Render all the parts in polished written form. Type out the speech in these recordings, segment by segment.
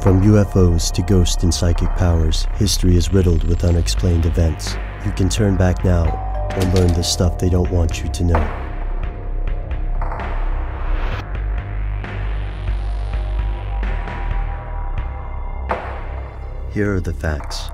From UFOs to ghost and psychic powers, history is riddled with unexplained events. You can turn back now and learn the stuff they don't want you to know. Here are the facts.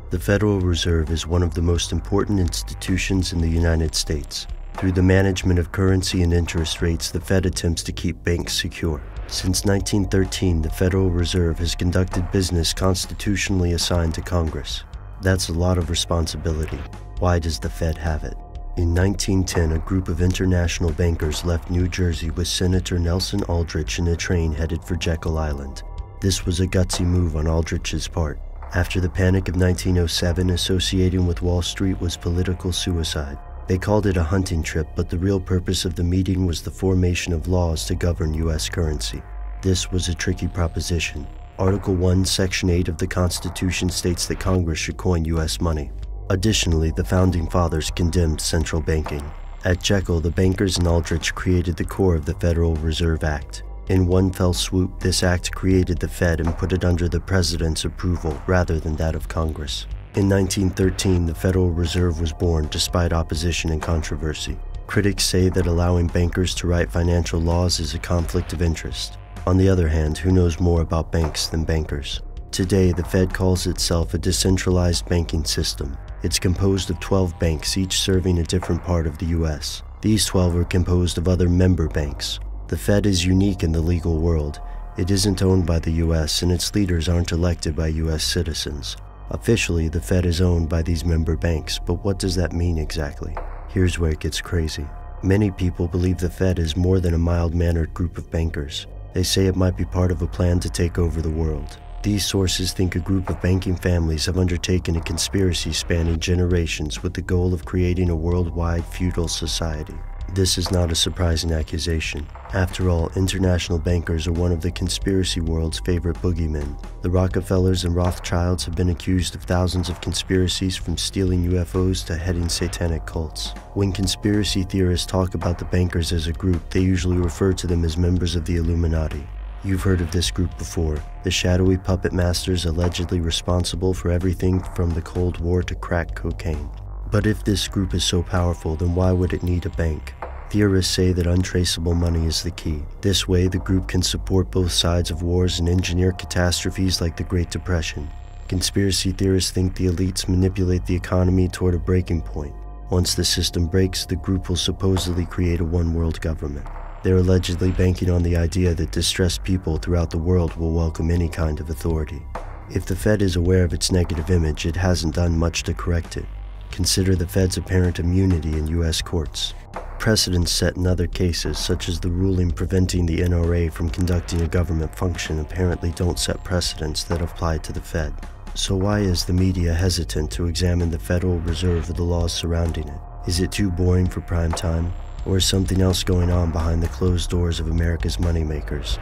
The Federal Reserve is one of the most important institutions in the United States. Through the management of currency and interest rates, the Fed attempts to keep banks secure. Since 1913, the Federal Reserve has conducted business constitutionally assigned to Congress. That's a lot of responsibility. Why does the Fed have it? In 1910, a group of international bankers left New Jersey with Senator Nelson Aldrich in a train headed for Jekyll Island. This was a gutsy move on Aldrich's part. After the Panic of 1907, associating with Wall Street was political suicide. They called it a hunting trip, but the real purpose of the meeting was the formation of laws to govern U.S. currency. This was a tricky proposition. Article 1, Section 8 of the Constitution states that Congress should coin U.S. money. Additionally, the Founding Fathers condemned central banking. At Jekyll, the bankers and Aldrich created the core of the Federal Reserve Act. In one fell swoop, this act created the Fed and put it under the President's approval rather than that of Congress. In 1913, the Federal Reserve was born despite opposition and controversy. Critics say that allowing bankers to write financial laws is a conflict of interest. On the other hand, who knows more about banks than bankers? Today, the Fed calls itself a decentralized banking system. It's composed of 12 banks, each serving a different part of the U.S. These 12 are composed of other member banks. The Fed is unique in the legal world. It isn't owned by the U.S., and its leaders aren't elected by U.S. citizens. Officially, the Fed is owned by these member banks, but what does that mean exactly? Here's where it gets crazy. Many people believe the Fed is more than a mild-mannered group of bankers. They say it might be part of a plan to take over the world. These sources think a group of banking families have undertaken a conspiracy spanning generations with the goal of creating a worldwide feudal society. This is not a surprising accusation. After all, international bankers are one of the conspiracy world's favorite boogeymen. The Rockefellers and Rothschilds have been accused of thousands of conspiracies, from stealing UFOs to heading satanic cults. When conspiracy theorists talk about the bankers as a group, they usually refer to them as members of the Illuminati. You've heard of this group before, the shadowy puppet masters allegedly responsible for everything from the Cold War to crack cocaine. But if this group is so powerful, then why would it need a bank? Theorists say that untraceable money is the key. This way, the group can support both sides of wars and engineer catastrophes like the Great Depression. Conspiracy theorists think the elites manipulate the economy toward a breaking point. Once the system breaks, the group will supposedly create a one-world government. They're allegedly banking on the idea that distressed people throughout the world will welcome any kind of authority. If the Fed is aware of its negative image, it hasn't done much to correct it. Consider the Fed's apparent immunity in U.S. courts. Precedents set in other cases, such as the ruling preventing the NRA from conducting a government function, apparently don't set precedents that apply to the Fed. So why is the media hesitant to examine the Federal Reserve or the laws surrounding it? Is it too boring for prime time? Or is something else going on behind the closed doors of America's moneymakers?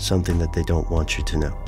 Something that they don't want you to know.